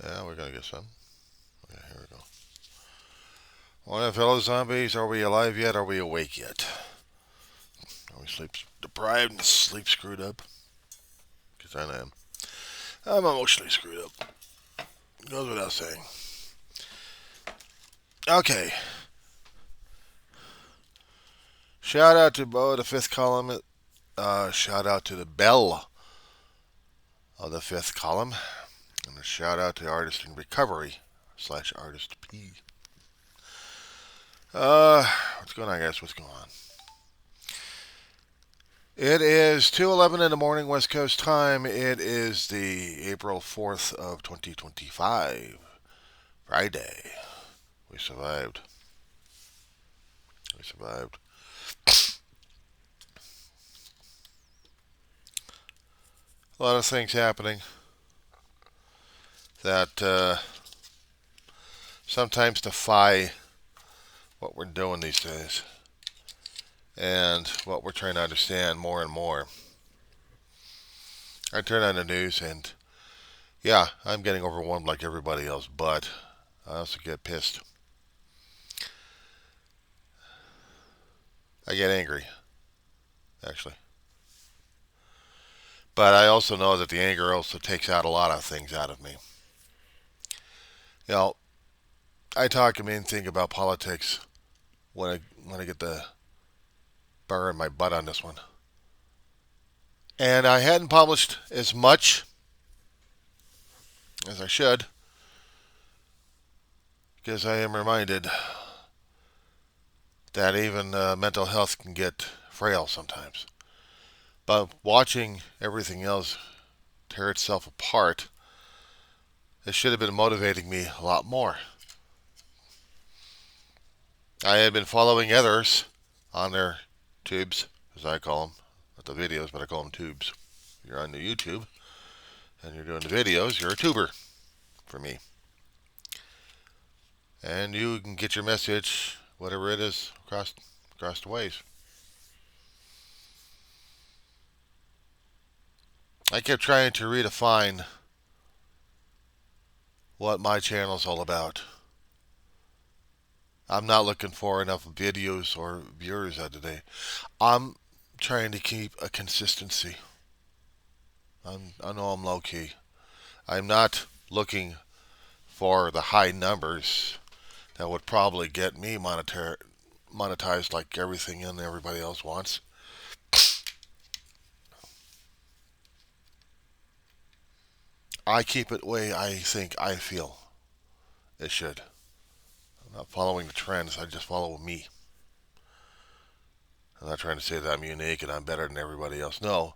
Yeah, we're gonna get some. Yeah, here we go. Well, fellow zombies, are we alive yet? Are we awake yet? Are we sleep deprived and sleep screwed up? Because I am. I'm emotionally screwed up. Goes without saying. Okay. Shout out to Bo, the fifth column. Shout out to the Bell of the fifth column. And a shout out to Artist in Recovery / Artist P. What's going on, guys? What's going on? It is 2:11 in the morning, West Coast time. It is the April 4th of 2025, Friday. We survived. We survived. A lot of things happening that sometimes defy what we're doing these days and what we're trying to understand more and more. I turn on the news and, yeah, I'm getting overwhelmed like everybody else, but I also get pissed. I get angry, actually. But I also know that the anger also takes out a lot of things out of me. You know, I talk and think about politics when I get the burr in my butt on this one. And I hadn't published as much as I should because I am reminded that even mental health can get frail sometimes. But watching everything else tear itself apart, it should have been motivating me a lot more. I had been following others on their tubes, as I call them. Not the videos, but I call them tubes. You're on the YouTube and you're doing the videos, you're a tuber for me. And you can get your message, whatever it is, across the ways. I kept trying to redefine what my channel's all about. I'm not looking for enough videos or viewers out today. I'm trying to keep a consistency. I know I'm low key. I'm not looking for the high numbers that would probably get me monetized like everything and everybody else wants. I keep it the way I think I feel it should. I'm not following the trends. I just follow me. I'm not trying to say that I'm unique and I'm better than everybody else. No,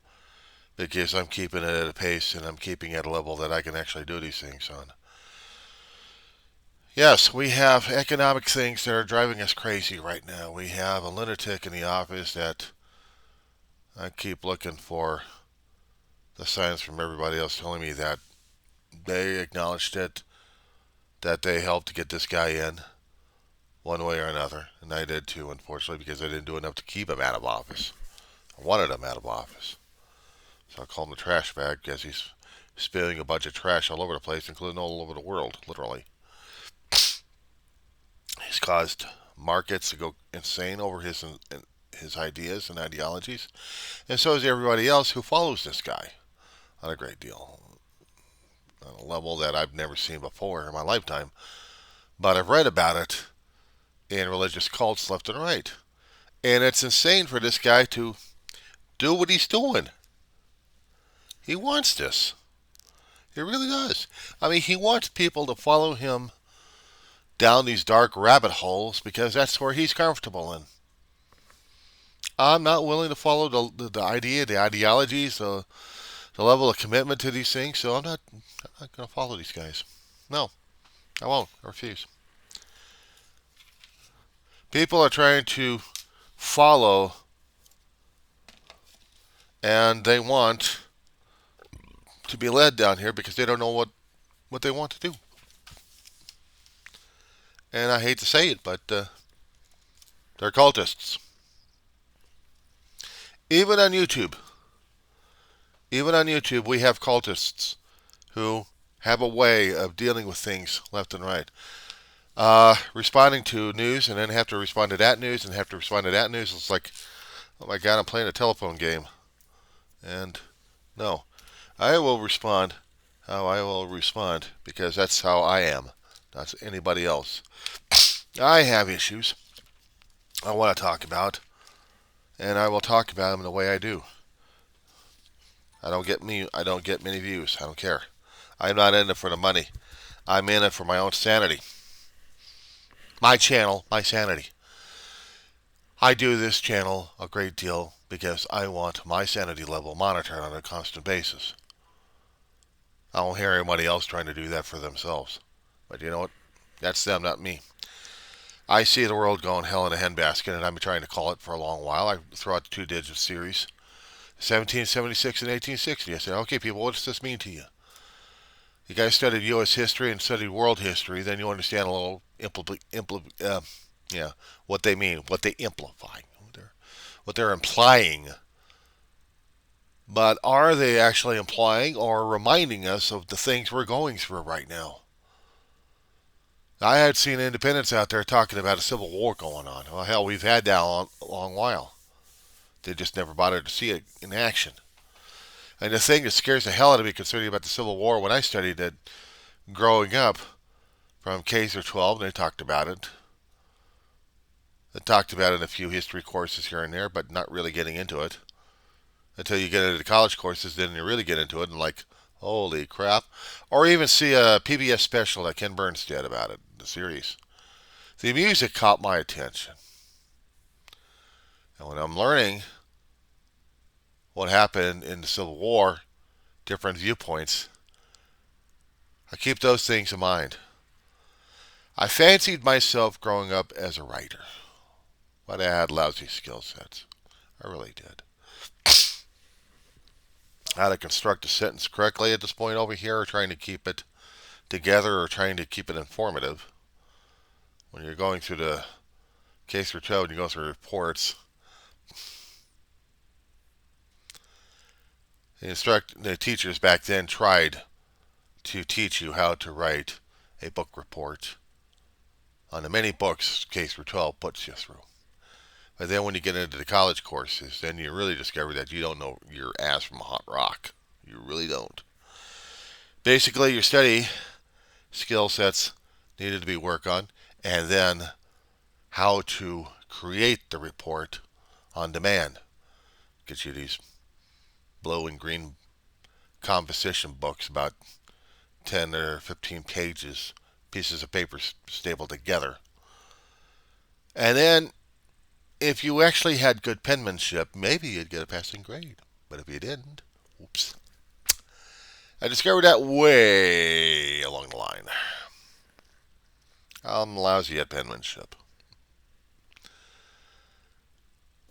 because I'm keeping it at a pace and I'm keeping it at a level that I can actually do these things on. Yes, we have economic things that are driving us crazy right now. We have a lunatic in the office that I keep looking for the signs from everybody else telling me that they acknowledged it, that they helped to get this guy in one way or another. And I did too, unfortunately, because I didn't do enough to keep him out of office. I wanted him out of office. So I call him the trash bag because he's spilling a bunch of trash all over the place, including all over the world, literally. He's caused markets to go insane over his ideas and ideologies, and so is everybody else who follows this guy on a great deal, on a level that I've never seen before in my lifetime. But I've read about it in religious cults left and right, and it's insane for this guy to do what he's doing. He wants this. He really does. He wants people to follow him down these dark rabbit holes because that's where he's comfortable in. I'm not willing to follow the idea, the ideologies, the level of commitment to these things, so I'm not going to follow these guys. No, I won't. I refuse. People are trying to follow and they want to be led down here because they don't know what they want to do. And I hate to say it, but they're cultists. Even on YouTube, we have cultists who have a way of dealing with things left and right. Responding to news and then have to respond to that news and have to respond to that news. It's like, oh my God, I'm playing a telephone game. And no, I will respond how I will respond because that's how I am. Not anybody else. I have issues I want to talk about, and I will talk about them the way I do. I don't get many views. I don't care. I'm not in it for the money. I'm in it for my own sanity. My channel, my sanity. I do this channel a great deal because I want my sanity level monitored on a constant basis. I don't hear anybody else trying to do that for themselves. But you know what? That's them, not me. I see the world going hell in a handbasket, and I've been trying to call it for a long while. I throw out the 2-digit series, 1776 and 1860. I said, okay, people, what does this mean to you? You guys studied U.S. history and studied world history, then you understand a little what they mean, what they imply, what they're implying. But are they actually implying or reminding us of the things we're going through right now? I had seen independents out there talking about a civil war going on. Well, hell, we've had that a long while. They just never bothered to see it in action. And the thing that scares the hell out of me concerning about the Civil War, when I studied it growing up from K through 12, they talked about it. They talked about it in a few history courses here and there, but not really getting into it. Until you get into the college courses, then you really get into it and like, holy crap. Or even see a PBS special that Ken Burns did about it, the series. The music caught my attention. And when I'm learning what happened in the Civil War, different viewpoints, I keep those things in mind. I fancied myself growing up as a writer, but I had lousy skill sets. I really did. How to construct a sentence correctly at this point over here, or trying to keep it together, or trying to keep it informative. When you're going through the case through 12 and you go through reports, the teachers back then tried to teach you how to write a book report on the many books K through 12 puts you through. But then when you get into the college courses, then you really discover that you don't know your ass from a hot rock. You really don't. Basically, your study skill sets needed to be worked on, and then how to create the report on demand. Get you these blue and green composition books, about 10 or 15 pages, pieces of paper stapled together. And then, if you actually had good penmanship, maybe you'd get a passing grade. But if you didn't, oops. I discovered that way along the line. I'm lousy at penmanship.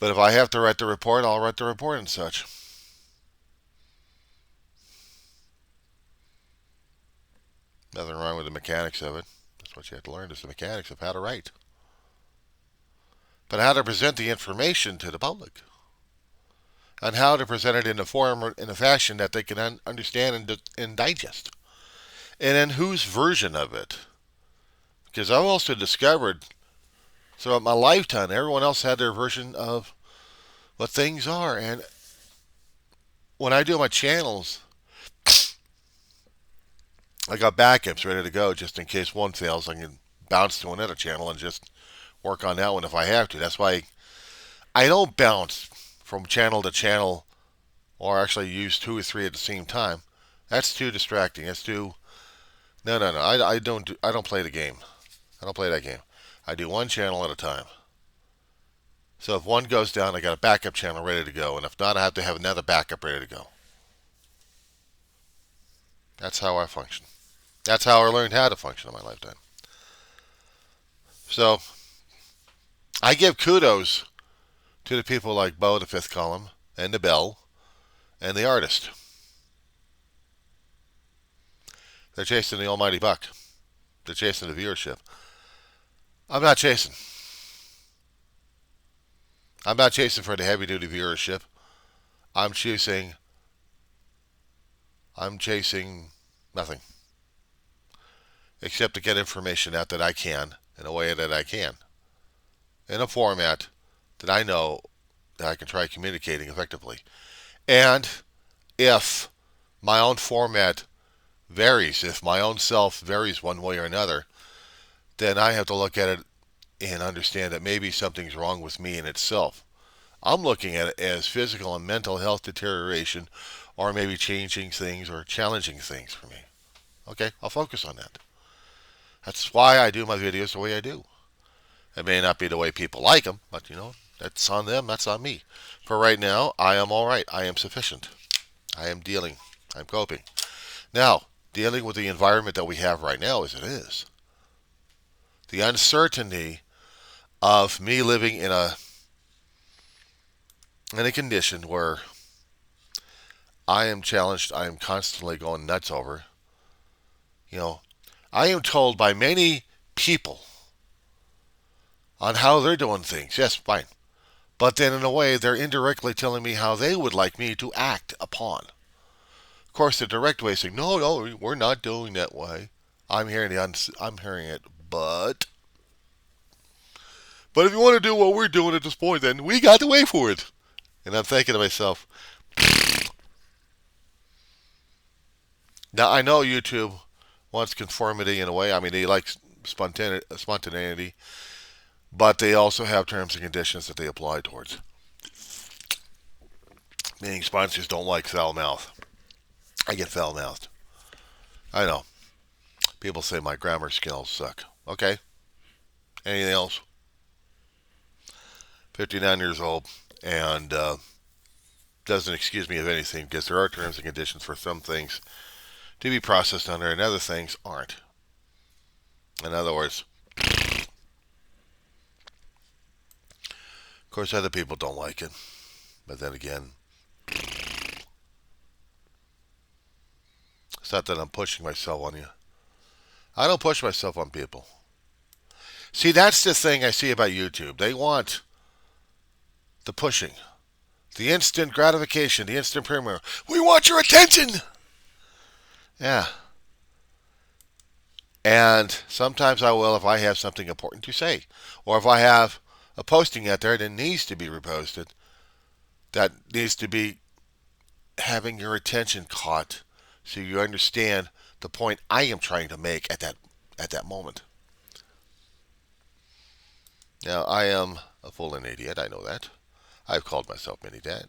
But if I have to write the report, I'll write the report and such. Nothing wrong with the mechanics of it. That's what you have to learn, is the mechanics of how to write. But how to present the information to the public. And how to present it in a form or in a fashion that they can understand and digest. And in whose version of it. Because I've also discovered throughout my lifetime, everyone else had their version of what things are. And when I do my channels, I got backups ready to go just in case one fails. I can bounce to another channel and just work on that one if I have to. That's why I don't bounce from channel to channel or actually use 2 or 3 at the same time. That's too distracting. That's too... No. I don't play the game. I don't play that game. I do one channel at a time. So if one goes down, I got a backup channel ready to go. And if not, I have to have another backup ready to go. That's how I function. That's how I learned how to function in my lifetime. So, I give kudos to the people like Bo, the Fifth Column, and the Bell, and the Artist. They're chasing the almighty buck. They're chasing the viewership. I'm not chasing. I'm not chasing for the heavy-duty viewership. I'm chasing nothing. except to get information out that I can in a way that I can, in a format that I know that I can try communicating effectively. And if my own format varies, if my own self varies one way or another, then I have to look at it and understand that maybe something's wrong with me in itself. I'm looking at it as physical and mental health deterioration, or maybe changing things or challenging things for me. Okay, I'll focus on that. That's why I do my videos the way I do. It may not be the way people like them, but that's on them, that's on me. For right now, I am all right. I am sufficient. I am dealing. I'm coping. Now, dealing with the environment that we have right now as it is. The uncertainty of me living in a condition where I am challenged, I am constantly going nuts over. I am told by many people on how they're doing things. Yes, fine. But then in a way, they're indirectly telling me how they would like me to act upon. Of course, the direct way is saying, no, we're not doing that way. I'm hearing it, but if you want to do what we're doing at this point, then we got to wait for it. And I'm thinking to myself, now I know YouTube wants conformity in a way. I mean, they like spontaneity, but they also have terms and conditions that they apply towards. Meaning sponsors don't like foul mouth. I get foul mouthed. I know. People say my grammar skills suck. Okay. Anything else? 59 years old, and doesn't excuse me of anything, because there are terms and conditions for some things to be processed under, and other things aren't. In other words, of course, other people don't like it, but then again, it's not that I'm pushing myself on you. I don't push myself on people. See, that's the thing I see about YouTube. They want the pushing, the instant gratification, the instant premiere. We want your attention! Yeah. And sometimes I will if I have something important to say. Or if I have a posting out there that needs to be reposted, that needs to be having your attention caught so you understand the point I am trying to make at that moment. Now, I am a fool and idiot. I know that. I've called myself mini dad.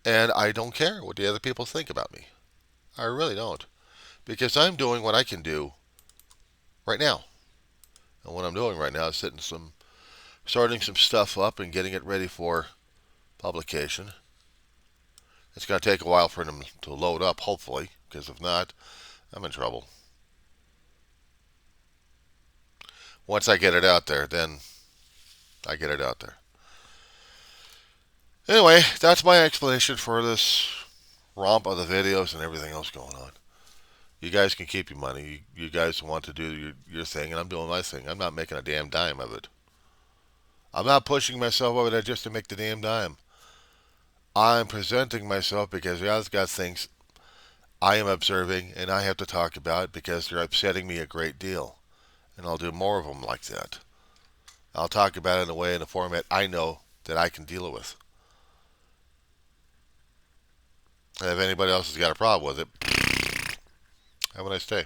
And I don't care what the other people think about me. I really don't. Because I'm doing what I can do right now. And what I'm doing right now is starting some stuff up and getting it ready for publication. It's going to take a while for them to load up, hopefully, because if not, I'm in trouble. Once I get it out there, then I get it out there. Anyway, that's my explanation for this romp of the videos and everything else going on. You guys can keep your money. You guys want to do your thing, and I'm doing my thing. I'm not making a damn dime of it. I'm not pushing myself over there just to make the damn dime. I'm presenting myself because I've got things I am observing and I have to talk about because they're upsetting me a great deal. And I'll do more of them like that. I'll talk about it in a way, in a format I know that I can deal with. And if anybody else has got a problem with it, have a nice day.